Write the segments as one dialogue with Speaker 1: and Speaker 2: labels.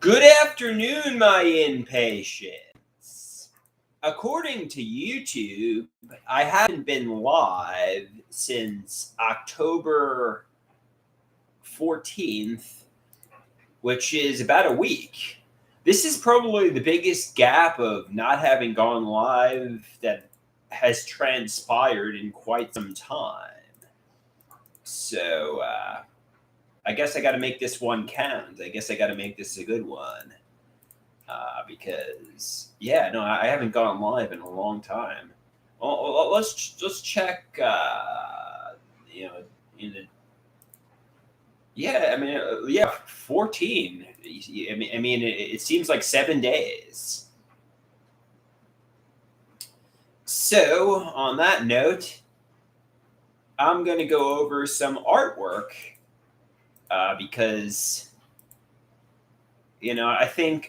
Speaker 1: Good afternoon, my impatients. According to YouTube, I haven't been live since October 14th, which is about a week. This is probably the biggest gap of not having gone live that has transpired in quite some time. So, I guess I got to make this one count. I guess I got to make this a good one. Because no, I haven't gone live in a long time. Well, let's check. You know, in the 14. It seems like 7 days. So on that note, I'm going to go over some artwork because I think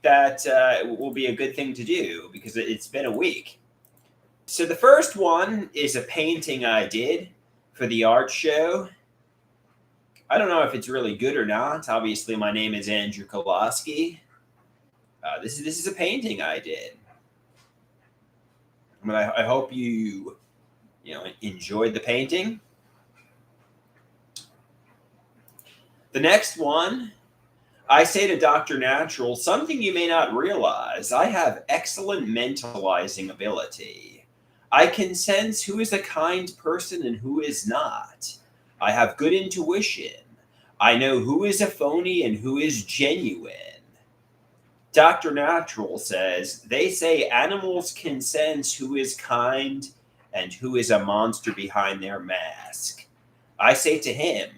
Speaker 1: that it will be a good thing to do because it's been a week. So the first one is a painting I did for the art show. I don't know if it's really good or not. Obviously, my name is Andrew Kowalski. This is a painting I did. I hope you enjoyed the painting. The next one, I say to Dr. Natural, something you may not realize. I have excellent mentalizing ability. I can sense who is a kind person and who is not. I have good intuition. I know who is a phony and who is genuine. Dr. Natural says, they say animals can sense who is kind and who is a monster behind their mask. I say to him,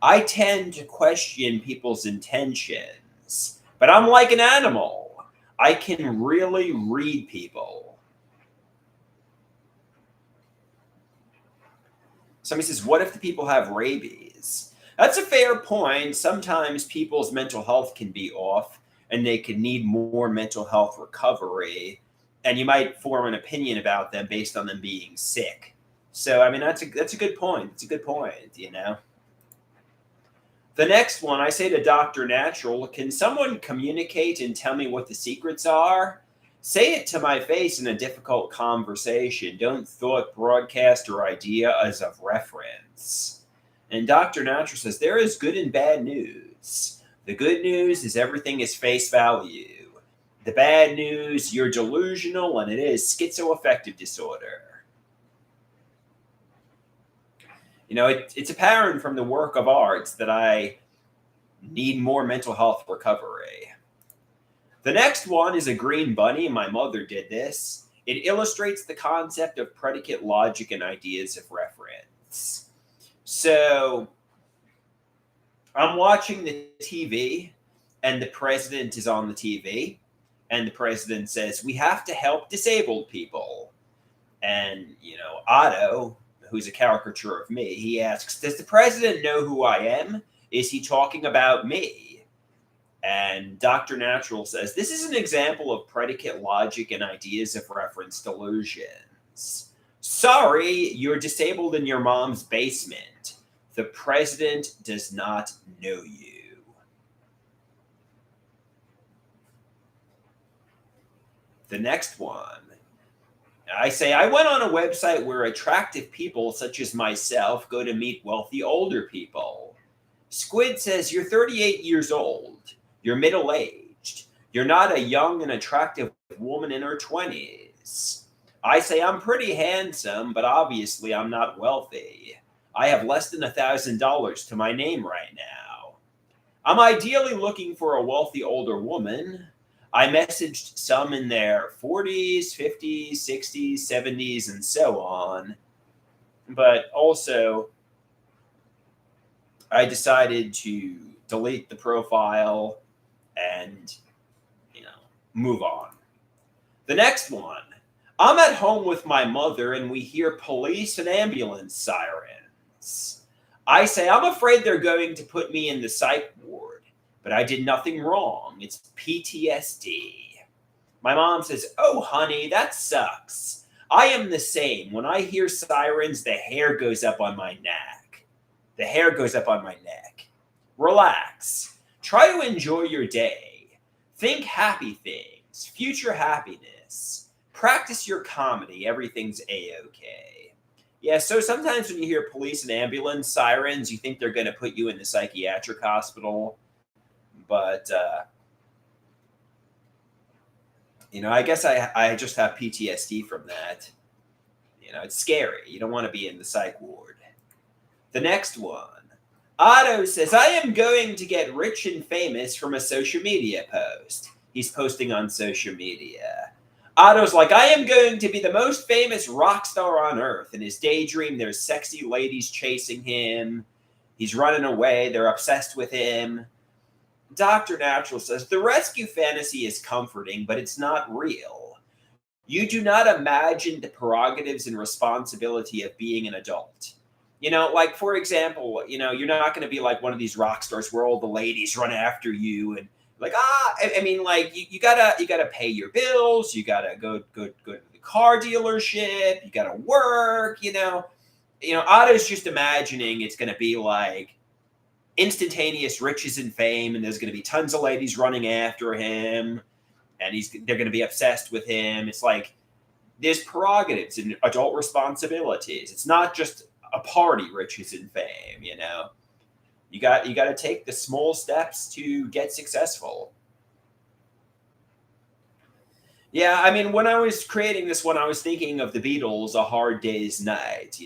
Speaker 1: I tend to question people's intentions, but I'm like an animal. I can really read people. Somebody says, what if the people have rabies? That's a fair point. Sometimes people's mental health can be off and they can need more mental health recovery. And you might form an opinion about them based on them being sick. So, that's a good point. It's a good point, The next one, I say to Dr. Natural, can someone communicate and tell me what the secrets are? Say it to my face in a difficult conversation. Don't thought, broadcast, or idea as of reference. And Dr. Natural says, there is good and bad news. The good news is everything is face value. The bad news, you're delusional and it is schizoaffective disorder. It's apparent from the work of arts that I need more mental health recovery. The next one is a green bunny, and my mother did this. It illustrates the concept of predicate logic and ideas of reference. So I'm watching the TV, and the president is on the TV, and the president says, we have to help disabled people. And, Otto, who's a caricature of me, he asks, does the president know who I am? Is he talking about me? And Dr. Natural says, this is an example of predicate logic and ideas of reference delusions. Sorry, you're disabled in your mom's basement. The president does not know you. The next one. I say, I went on a website where attractive people such as myself go to meet wealthy older people. Squid says, you're 38 years old. You're middle-aged. You're not a young and attractive woman in her 20s. I say, I'm pretty handsome, but obviously I'm not wealthy. I have less than $1,000 to my name right now. I'm ideally looking for a wealthy older woman. I messaged some in their 40s, 50s, 60s, 70s, and so on. But also, I decided to delete the profile and, move on. The next one. I'm at home with my mother and we hear police and ambulance sirens. I say, I'm afraid they're going to put me in the psych ward, but I did nothing wrong. It's PTSD. My mom says, oh, honey, that sucks. I am the same. When I hear sirens, the hair goes up on my neck. The hair goes up on my neck. Relax. Try to enjoy your day. Think happy things, future happiness. Practice your comedy. Everything's a-okay. Yeah, so sometimes when you hear police and ambulance sirens, you think they're going to put you in the psychiatric hospital. But, I guess I just have PTSD from that. It's scary. You don't want to be in the psych ward. The next one. Otto says, I am going to get rich and famous from a social media post. He's posting on social media. Otto's like, I am going to be the most famous rock star on earth. In his daydream, there's sexy ladies chasing him. He's running away. They're obsessed with him. Dr. Natural says, the rescue fantasy is comforting, but it's not real. You do not imagine the prerogatives and responsibility of being an adult. Like, for example, you're not going to be like one of these rock stars where all the ladies run after you and like, you gotta pay your bills. You gotta go to the car dealership. You gotta work, Otto's just imagining it's going to be like instantaneous riches and fame. And there's going to be tons of ladies running after him and they're going to be obsessed with him. It's like, there's prerogatives and adult responsibilities. It's not just a party, riches and fame, You got to take the small steps to get successful. Yeah, I mean, when I was creating this one, I was thinking of the Beatles, A Hard Day's Night,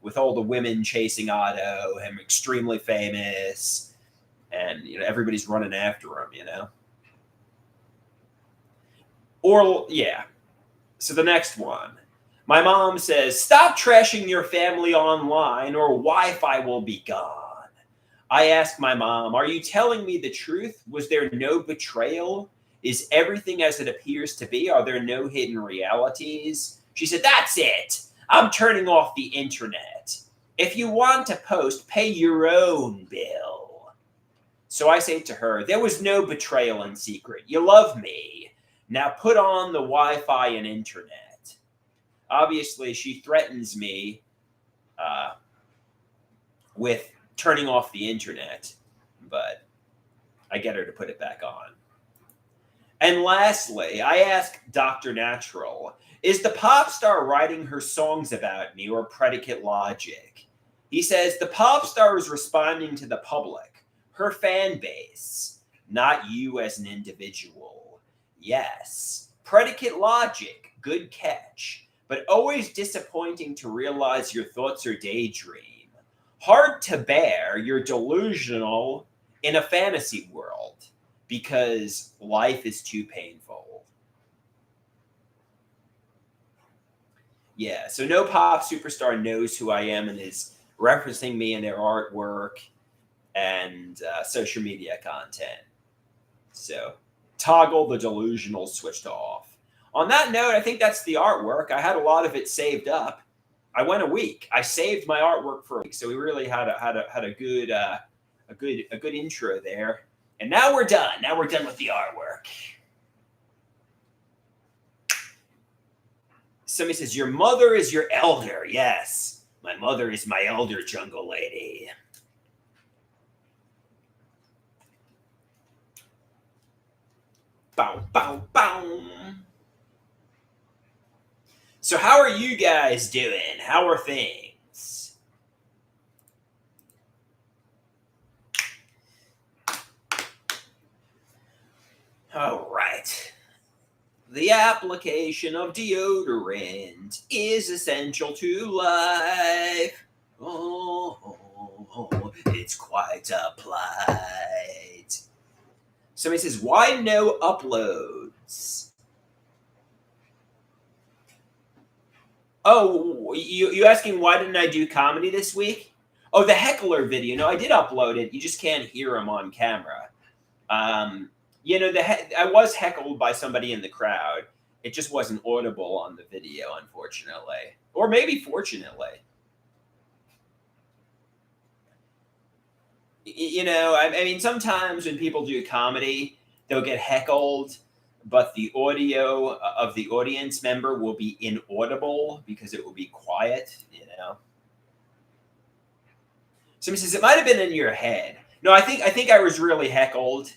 Speaker 1: with all the women chasing Otto, him extremely famous, and, everybody's running after him, Or, yeah. So the next one. My mom says, stop trashing your family online or Wi-Fi will be gone. I asked my mom, are you telling me the truth? Was there no betrayal? Is everything as it appears to be? Are there no hidden realities? She said, that's it. I'm turning off the internet. If you want to post, pay your own bill. So I say to her, there was no betrayal in secret. You love me. Now put on the Wi-Fi and internet. Obviously, she threatens me with turning off the internet, but I get her to put it back on. And lastly, I ask Dr. Natural, is the pop star writing her songs about me or predicate logic? He says, the pop star is responding to the public, her fan base, not you as an individual. Yes, predicate logic, good catch. But always disappointing to realize your thoughts are daydream. Hard to bear, you're delusional in a fantasy world because life is too painful. Yeah, so no pop superstar knows who I am and is referencing me in their artwork and social media content. So toggle the delusional switch to off. On that note, I think that's the artwork. I had a lot of it saved up. I went a week. I saved my artwork for a week, so we really had a good intro there. And now we're done. Now we're done with the artwork. Somebody says your mother is your elder. Yes, my mother is my elder, jungle lady. Bow, bow, bow. So how are you guys doing? How are things? All right. The application of deodorant is essential to life. Oh, it's quite applied. Somebody says, why no uploads? Oh, you asking why didn't I do comedy this week? Oh, the heckler video. No, I did upload it. You just can't hear him on camera. I was heckled by somebody in the crowd. It just wasn't audible on the video, unfortunately. Or maybe fortunately. I mean, sometimes when people do comedy, they'll get heckled, but the audio of the audience member will be inaudible because it will be quiet, Somebody says, it might have been in your head. No, I think I was really heckled.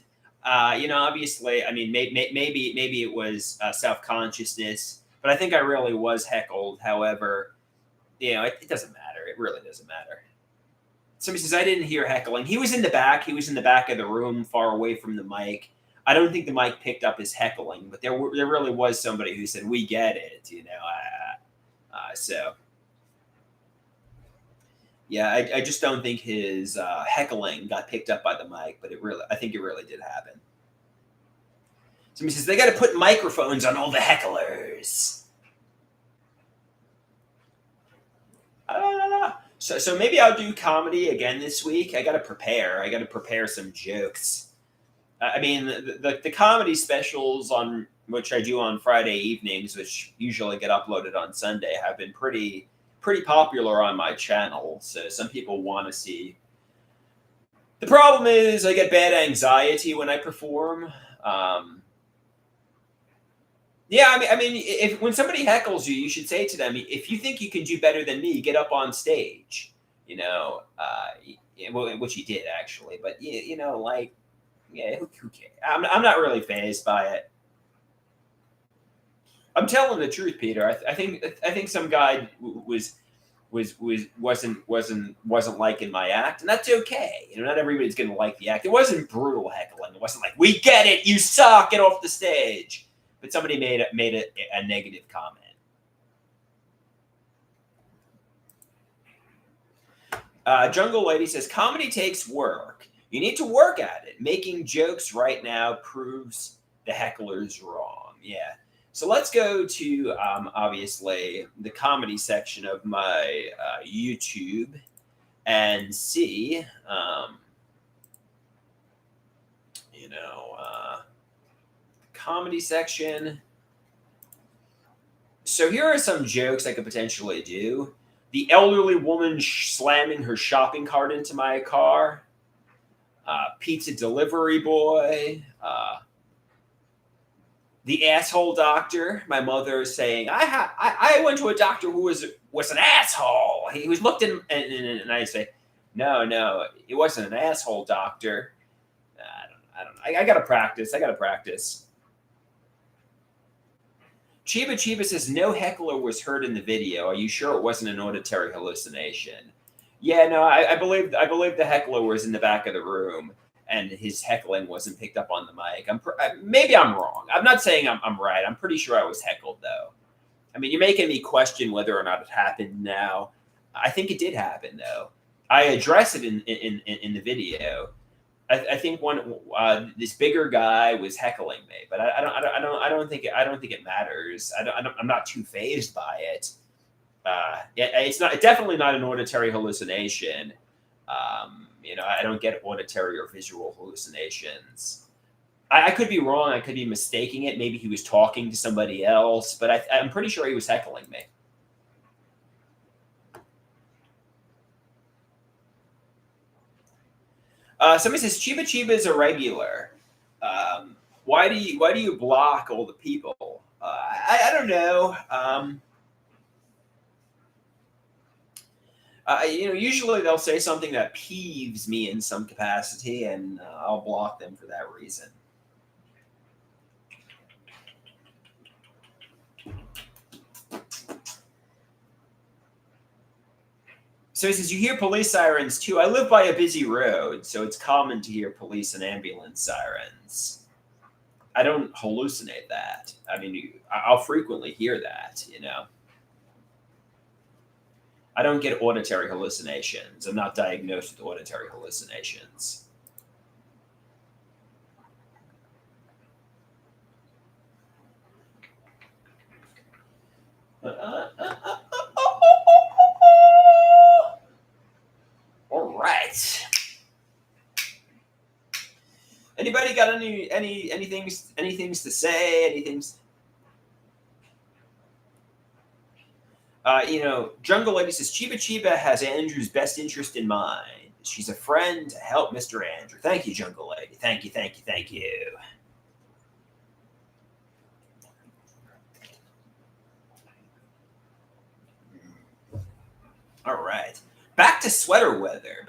Speaker 1: Obviously, I mean, maybe it was self consciousness, but I think I really was heckled. However, it doesn't matter. It really doesn't matter. Somebody says I didn't hear heckling. He was in the back. He was in the back of the room, far away from the mic. I don't think the mic picked up his heckling, but there really was somebody who said, "We get it," So yeah, I just don't think his heckling got picked up by the mic, but I think it really did happen. Somebody says they got to put microphones on all the hecklers. So maybe I'll do comedy again this week. I got to prepare. I got to prepare some jokes. I mean, the comedy specials on which I do on Friday evenings, which usually get uploaded on Sunday, have been pretty popular on my channel. So some people want to see. The problem is I get bad anxiety when I perform. Yeah, I mean, if when somebody heckles you, you should say to them, if you think you can do better than me, get up on stage. Which he did actually, but like, yeah, who cares? I'm not really fazed by it. I'm telling the truth, Peter. I think some guy wasn't liking my act, and that's okay. Not everybody's gonna like the act. It wasn't brutal heckling. It wasn't like, "We get it, you suck, get off the stage." But somebody made a negative comment. Jungle Lady says comedy takes work. You need to work at it. Making jokes right now proves the heckler's wrong. Yeah. So let's go to obviously the comedy section of my YouTube and see, comedy section. So here are some jokes I could potentially do. The elderly woman slamming her shopping cart into my car. Pizza delivery boy. The asshole doctor. My mother saying, I went to a doctor who was an asshole. He was looked in, and I say, no, it wasn't an asshole doctor. I don't know. I gotta practice. Chiba says no heckler was heard in the video. Are you sure it wasn't an auditory hallucination? Yeah, no, I believe the heckler was in the back of the room, and his heckling wasn't picked up on the mic. Maybe I'm wrong. I'm not saying I'm right. I'm pretty sure I was heckled though. I mean, you're making me question whether or not it happened now. I think it did happen though. I address it in the video. I think this bigger guy was heckling me, but I don't think it matters. I'm not too phased by it. It's definitely not an auditory hallucination. I don't get auditory or visual hallucinations. I could be wrong. I could be mistaking it. Maybe he was talking to somebody else, but I'm pretty sure he was heckling me. Somebody says Chiba is a regular. Why do you block all the people? I don't know. Usually they'll say something that peeves me in some capacity, and I'll block them for that reason. So he says, you hear police sirens too. I live by a busy road, so it's common to hear police and ambulance sirens. I don't hallucinate that. I mean, I'll frequently hear that, I don't get auditory hallucinations. I'm not diagnosed with auditory hallucinations. All right. Anybody got anything to say? Anything? Jungle Lady says Chiba has Andrew's best interest in mind. She's a friend to help Mr. Andrew. Thank you, Jungle Lady. Thank you. All right. Back to sweater weather.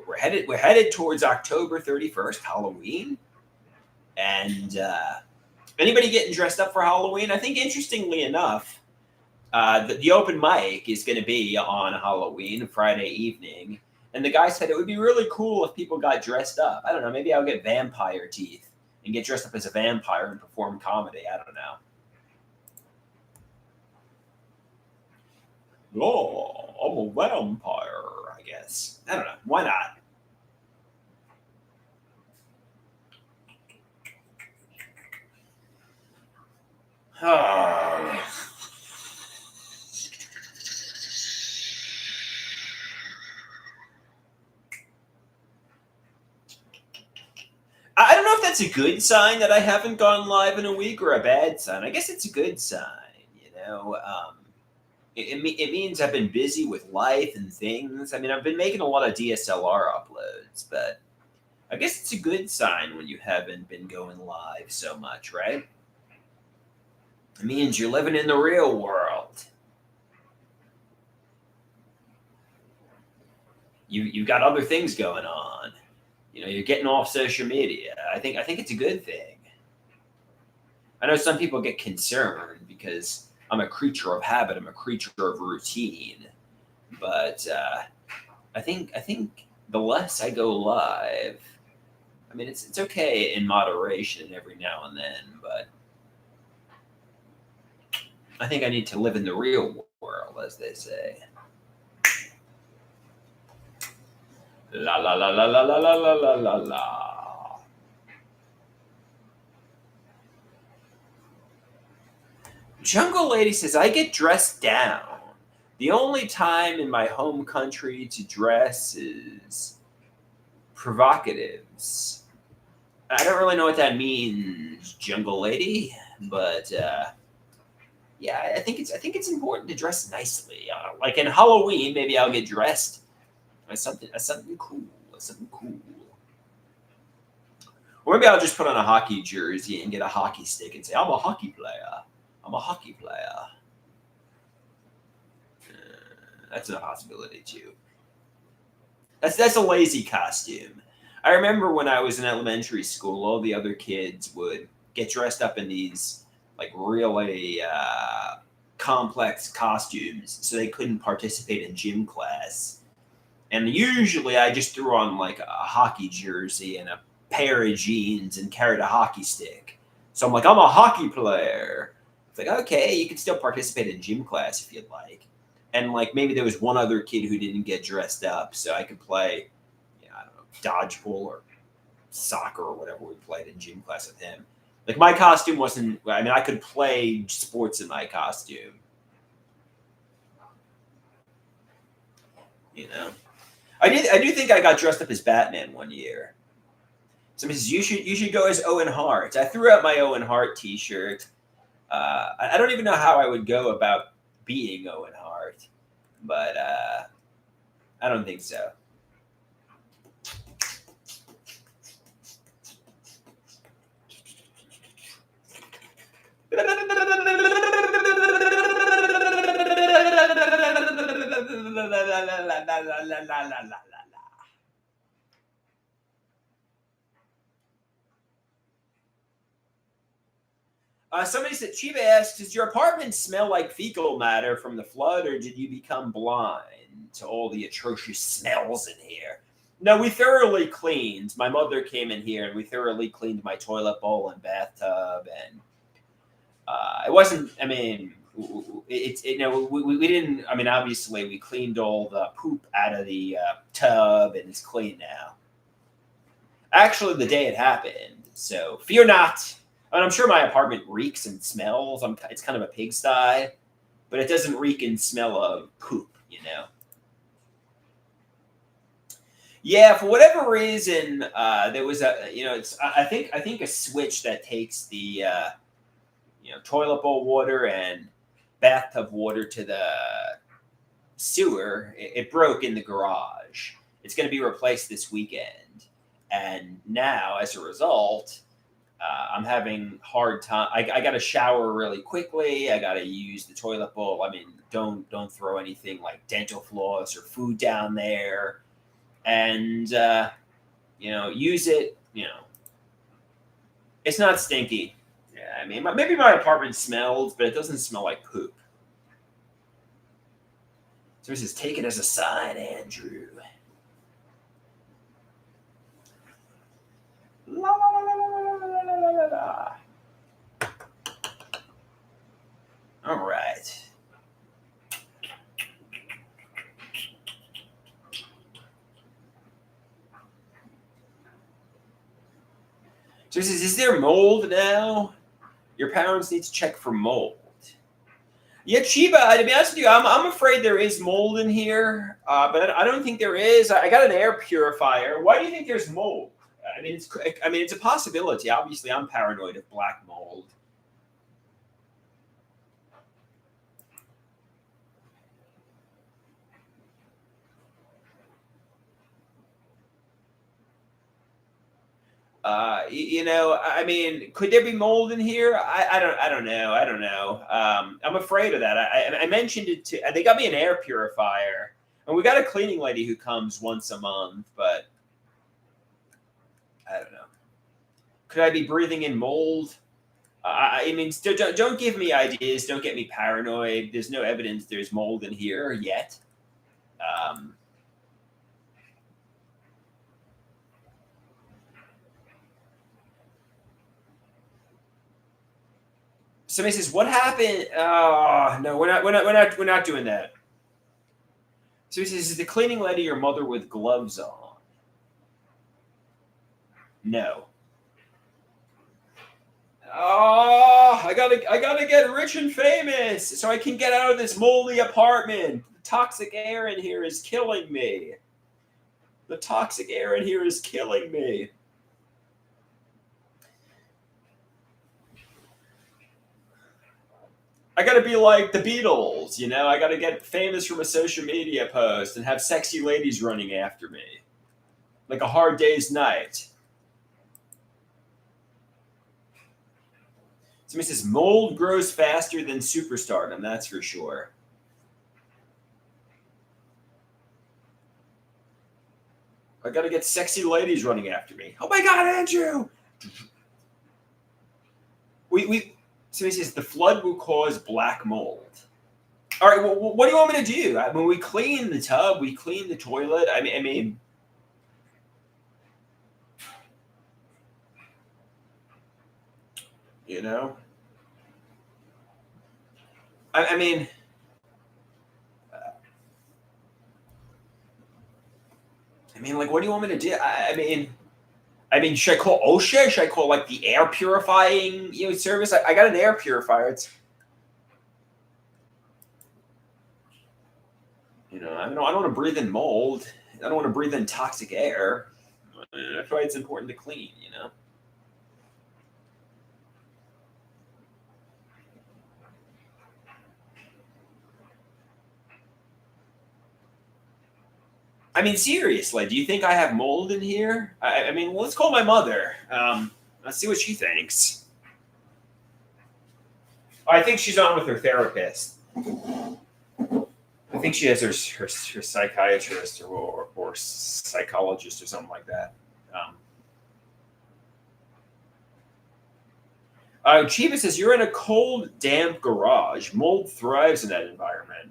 Speaker 1: we're headed towards October 31st, Halloween, and anybody getting dressed up for Halloween? I think interestingly enough, the open mic is going to be on Halloween, Friday evening. And the guy said it would be really cool if people got dressed up. I don't know. Maybe I'll get vampire teeth and get dressed up as a vampire and perform comedy. I don't know. Oh, I'm a vampire, I guess. I don't know. Why not? Oh. I don't know if that's a good sign that I haven't gone live in a week or a bad sign. I guess it's a good sign, you know. It means I've been busy with life and things. I mean, I've been making a lot of DSLR uploads, but I guess it's a good sign when you haven't been going live so much, right? It means you're living in the real world. You've got other things going on. You know, you're getting off social media. I think it's a good thing. I know some people get concerned because I'm a creature of habit. I'm a creature of routine. But I think the less I go live, I mean, it's okay in moderation every now and then, but I think I need to live in the real world, as they say. La la la la la la la la la la la. Jungle Lady says, I get dressed down. The only time in my home country to dress is provocatives. I don't really know what that means, Jungle Lady, but yeah, I think it's important to dress nicely. Like in Halloween, maybe I'll get dressed as something cool, Or maybe I'll just put on a hockey jersey and get a hockey stick and say, I'm a hockey player. That's a possibility too. That's a lazy costume. I remember when I was in elementary school, all the other kids would get dressed up in these like really complex costumes, so they couldn't participate in gym class. And usually, I just threw on like a hockey jersey and a pair of jeans and carried a hockey stick. So I'm like, I'm a hockey player. It's like, okay, you can still participate in gym class if you'd like. And like maybe there was one other kid who didn't get dressed up, so I could play, I don't know, dodgeball or soccer or whatever we played in gym class with him. Like my costume wasn't. I mean, I could play sports in my costume. You know, I do think I got dressed up as Batman one year. Somebody says you should go as Owen Hart. I threw out my Owen Hart T-shirt. I don't even know how I would go about being Owen Hart, but I don't think so. Somebody said, Chiba asks, does your apartment smell like fecal matter from the flood, or did you become blind to all the atrocious smells in here? No, we thoroughly cleaned. My mother came in here, and we thoroughly cleaned my toilet bowl and bathtub, and it wasn't. I mean, we didn't. I mean, obviously, we cleaned all the poop out of the tub, and it's clean now. Actually, the day it happened, so fear not. And I'm sure my apartment reeks and smells. It's kind of a pigsty, but it doesn't reek and smell of poop, you know. Yeah, for whatever reason, there was it's I think a switch that takes the toilet bowl water and bathtub water to the sewer. It broke in the garage. It's going to be replaced this weekend, and now as a result. I'm having hard time. I got to shower really quickly. I got to use the toilet bowl. I mean, don't throw anything like dental floss or food down there. and use it. It's not stinky. Yeah, I mean, maybe my apartment smells, but it doesn't smell like poop. So this is take it as a sign, Andrew. La, la, la, la, la, la, la, la, la. All right. So this is there mold now? Your parents need to check for mold. Yeah, Chiba, to be honest with you, I'm afraid there is mold in here, but I don't think there is. I got an air purifier. Why do you think there's mold? It's a possibility. Obviously, I'm paranoid of black mold. Could there be mold in here? I don't know. I don't know. I'm afraid of that. I mentioned it to. They got me an air purifier, and we got a cleaning lady who comes once a month, but I don't know. Could I be breathing in mold? Don't give me ideas. Don't get me paranoid. There's no evidence there's mold in here yet. Somebody says, "What happened?" Oh no, we're not doing that. So he says, "Is the cleaning lady your mother with gloves on?" No. Oh, I gotta get rich and famous so I can get out of this moldy apartment. The toxic air in here is killing me. The toxic air in here is killing me. I gotta be like the Beatles, I gotta get famous from a social media post and have sexy ladies running after me. Like A Hard Day's Night. Somebody says mold grows faster than superstardom, that's for sure. I gotta get sexy ladies running after me. Oh my god, Andrew! Somebody says the flood will cause black mold. All right, well, what do you want me to do? When we clean the tub, we clean the toilet. I mean, you know. I mean, like, what do you want me to do? Should I call OSHA? Should I call like the air purifying service? I got an air purifier. It's I don't want to breathe in mold. I don't want to breathe in toxic air. That's why it's important to clean. I mean, seriously, do you think I have mold in here? Let's call my mother. Let's see what she thinks. I think she's on with her therapist. I think she has her psychiatrist or psychologist or something like that. Chiba says, you're in a cold, damp garage. Mold thrives in that environment.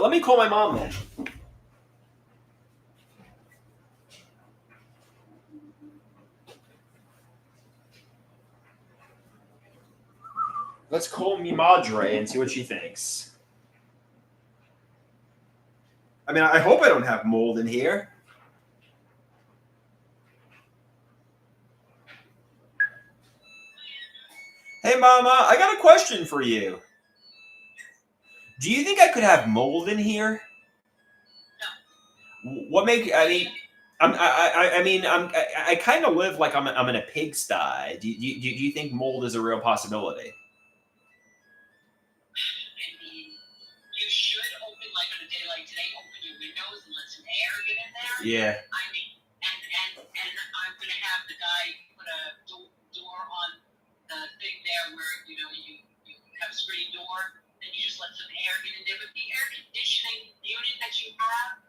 Speaker 1: Let me call my mom then. Let's call mi madre and see what she thinks. I hope I don't have mold in here. Hey, Mama, I got a question for you. Do you think I could have mold in here? What make I kind of live like I'm in a pigsty. Do you think mold is a real possibility?
Speaker 2: You should open, like on a day like today, open your windows and let some air get in there.
Speaker 1: Yeah.
Speaker 2: And I'm gonna have the guy put a door on the thing there where you screen door, then you just let some air get in there. But the air conditioning unit that you have,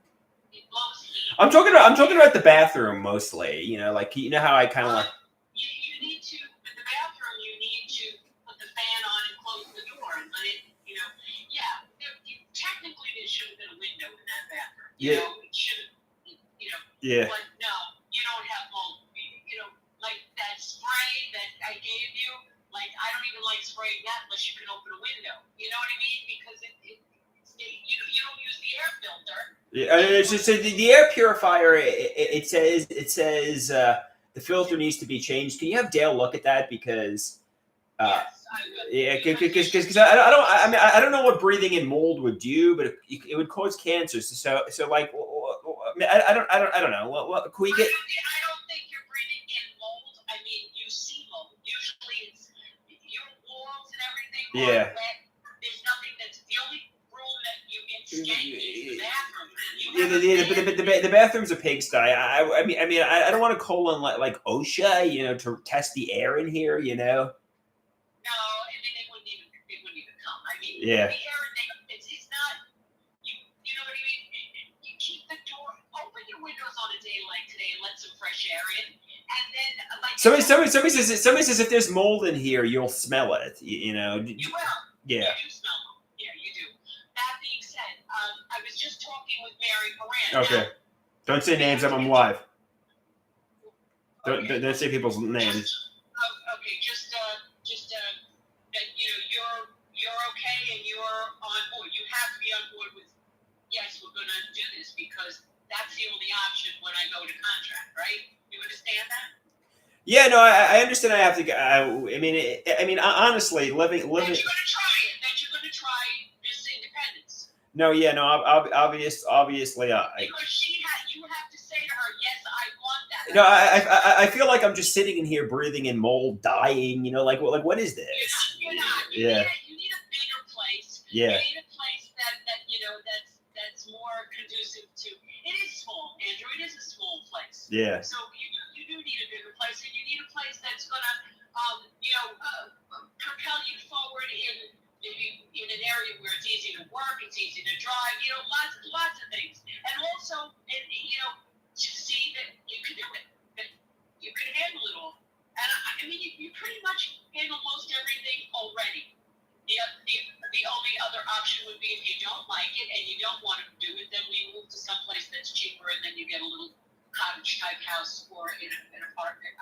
Speaker 2: it blows heat.
Speaker 1: I'm talking about the bathroom mostly. You know, like you know how I kind of like.
Speaker 2: You need to, in the bathroom, you need to put the fan on and close the door and let it, technically there should have been a window in that bathroom.
Speaker 1: Yeah.
Speaker 2: It should have,
Speaker 1: Yeah.
Speaker 2: but no, you don't have mold. Like that spray that I gave you, like I don't even like spraying that unless you can open a window. You know what I mean? Because you don't use the air filter.
Speaker 1: Yeah, so the air purifier, it says the filter needs to be changed. Can you have Dale look at that because?
Speaker 2: Yes, I will.
Speaker 1: Yeah, because I don't know what breathing in mold would do, but it would cause cancer. So like, I don't know. What can we get?
Speaker 2: I don't think you're breathing in mold. I mean, you see mold. Usually, it's your walls and everything are wet. There's nothing that's the only room that you get stank is the bathroom.
Speaker 1: The bathroom's a pigsty. I mean, I don't want to call on like OSHA, to test the air in here,
Speaker 2: No, I mean it wouldn't even come. I mean,
Speaker 1: Yeah.
Speaker 2: the air in there, it's not. You know what I mean? You keep the door open, your windows on a day like today, and let some fresh air in, and then like
Speaker 1: Somebody says if there's mold in here, you'll smell it.
Speaker 2: You will.
Speaker 1: Yeah.
Speaker 2: You do smell them. Yeah, you do. That being said, I was just talking with Mary Moran.
Speaker 1: Okay.
Speaker 2: Now,
Speaker 1: Don't say names. I'm live. Don't say people's names.
Speaker 2: Okay, just that you're okay and you're on board. You have to be on board with. Yes, we're going to do this because that's the only option when I go to contract, right? You understand that?
Speaker 1: Yeah, no, I understand. I have to. I mean, honestly, living.
Speaker 2: That you're going to try it. That you're going to try this independence.
Speaker 1: No, yeah, no, obviously,
Speaker 2: Because you have to say to her, yes, I want that.
Speaker 1: No, I feel like I'm just sitting in here breathing in mold, dying. Like what is this?
Speaker 2: You're not.
Speaker 1: Yeah.
Speaker 2: You need a bigger place.
Speaker 1: Yeah.
Speaker 2: You need a place that's more conducive to. It is small, Andrew. It is a small place.
Speaker 1: Yeah.
Speaker 2: So you do need a bigger place, and you need a place that's gonna propel you forward in an area where it's easy to work, it's easy to drive. Lots of things, and also to see that you can do it, that you can handle it all. And I mean, you pretty much handle most everything already. The only other option would be if you don't like it and you don't want to do it, then we move to someplace that's cheaper, and then you get a little cottage type house or an apartment,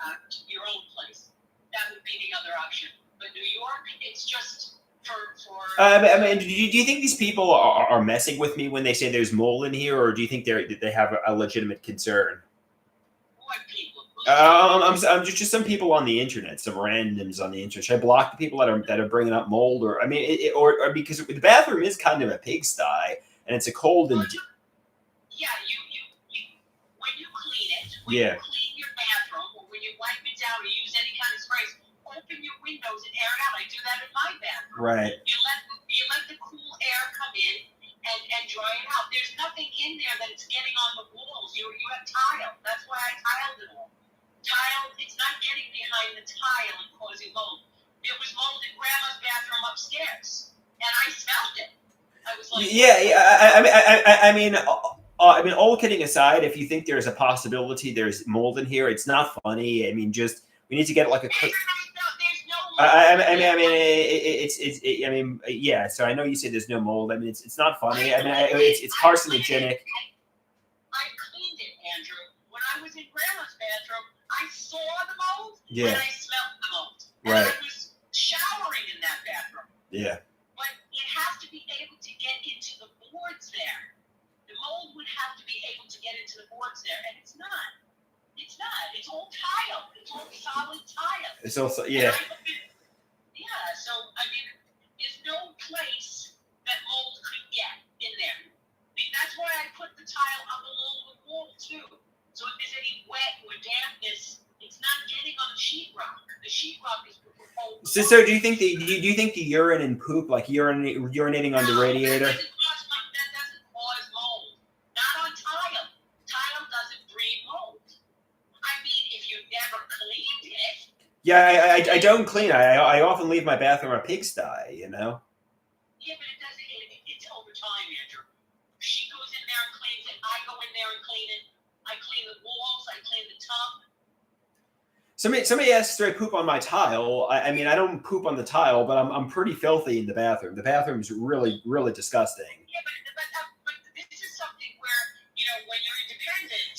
Speaker 2: your own place. That would be the other option. But New York, it's just for.
Speaker 1: I mean, do you think these people are messing with me when they say there's mold in here, or do you think they have a legitimate concern?
Speaker 2: What people?
Speaker 1: I'm just some people on the internet, some randoms on the internet. Should I block the people that are bringing up mold, or I mean, or because the bathroom is kind of a pigsty and it's a cold and.
Speaker 2: Yeah, you when you clean it,
Speaker 1: Yeah.
Speaker 2: you clean your bathroom, or when you wipe it down or use any kind of sprays, open your windows and air it out. I do that in my bathroom.
Speaker 1: Right.
Speaker 2: You let the cool air come in and dry it out. There's nothing in there that's getting on the walls. You have tile. That's why I tiled it all. Tile, it's not getting behind the tile and causing mold. There was mold in Grandma's bathroom upstairs, and I smelled it. I was like,
Speaker 1: yeah. I mean, all kidding aside, if you think there's a possibility there's mold in here, it's not funny. I mean, just we need to get like a.
Speaker 2: There's no mold.
Speaker 1: Yeah. So I know you say there's no mold. I mean, it's not funny. I mean, it's carcinogenic.
Speaker 2: I cleaned it, Andrew. When I was in Grandma's bathroom, I saw the mold.
Speaker 1: Yeah.
Speaker 2: And I smelled the mold. And
Speaker 1: Right.
Speaker 2: I was showering in that bathroom.
Speaker 1: Yeah.
Speaker 2: But it has to be able to get into the boards there. The mold would have to be able to get into the boards there, and it's not. It's not. It's all tile. It's all solid tile.
Speaker 1: It's also yeah.
Speaker 2: Yeah. So I mean, there's no place that mold could get in there. I mean, that's why I put the tile up along the wall too. So if there's any wet or dampness, it's not getting on the sheetrock. The sheetrock is.
Speaker 1: So do you think the urine and poop, like urinating on the radiator?
Speaker 2: That doesn't cause mold. Not on tile. Tile doesn't breed mold. I mean, if you never cleaned it.
Speaker 1: Yeah, I don't clean. I often leave my bathroom a pigsty.
Speaker 2: Yeah, but it doesn't. It's over time, Andrew. She goes in there and cleans it. I go in there and clean it. I clean the walls. I clean the tub.
Speaker 1: Somebody asked, "Do I poop on my tile?" I mean, I don't poop on the tile, but I'm pretty filthy in the bathroom. The bathroom's really disgusting.
Speaker 2: Yeah, but this is something where when you're independent.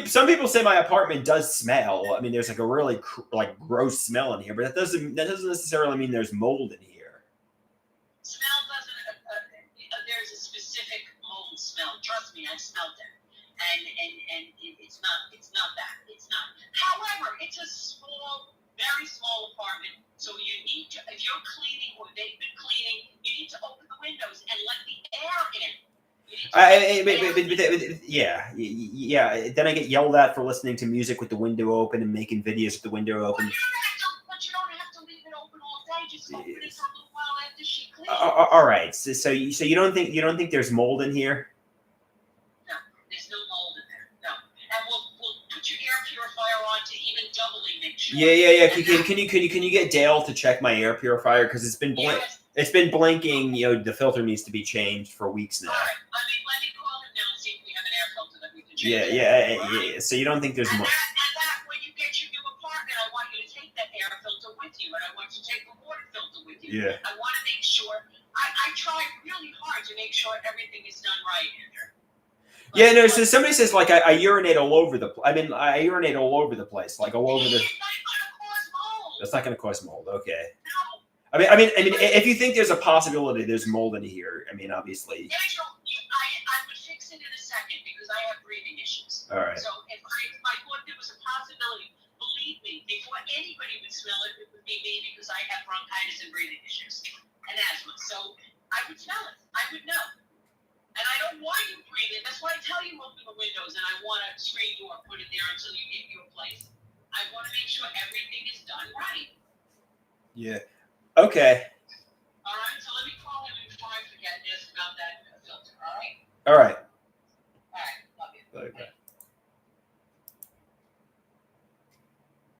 Speaker 1: Some people say my apartment does smell. I mean, there's like a really gross smell in here, but that doesn't necessarily mean there's mold in here.
Speaker 2: Smell doesn't. There's a specific mold smell. Trust me, I've smelled it, and it's not that. It's not. However, it's a small, very small apartment, so you need to, if you're cleaning or they've been cleaning, you need to open the windows and let the air in.
Speaker 1: Yeah. Then I get yelled at for listening to music with the window open and making videos with the window open.
Speaker 2: But you don't have to leave it open all day. Just open it for a little while after she cleans.
Speaker 1: All right. So you don't think there's mold in here?
Speaker 2: No, there's no mold in there. No, and we'll put your air purifier on to even doubly make sure.
Speaker 1: Yeah. Can you get Dale to check my air purifier because it's been blank.
Speaker 2: Yes.
Speaker 1: It's been blinking. The filter needs to be changed for weeks now.
Speaker 2: All right, let me call him now and see if we have an air filter that we can change.
Speaker 1: Yeah. So you don't think there's mold?
Speaker 2: That when you get your new apartment, I want you to take that air filter with you, and I want you to take the water filter with you.
Speaker 1: Yeah.
Speaker 2: I want to make sure. I try really hard to make sure everything is done right, Andrew.
Speaker 1: Yeah, no. So somebody says like I urinate all over the. I urinate all over the place, like all over the.
Speaker 2: It's not going to cause mold.
Speaker 1: That's not going to cause mold. Okay.
Speaker 2: No.
Speaker 1: I mean, if you think there's a possibility there's mold in here, I mean, obviously.
Speaker 2: Andrew, I would fix it in a second because I have breathing issues.
Speaker 1: All right.
Speaker 2: So if I thought there was a possibility, believe me, before anybody would smell it, it would be me because I have bronchitis and breathing issues and asthma. So I would smell it. I would know. And I don't want you breathing. That's why I tell you open the windows and I want a screen door put it there until you get your place. I want to make sure everything is done right.
Speaker 1: Yeah. Okay.
Speaker 2: All right. So let me call him before I forget this about that filter. All right.
Speaker 1: All right.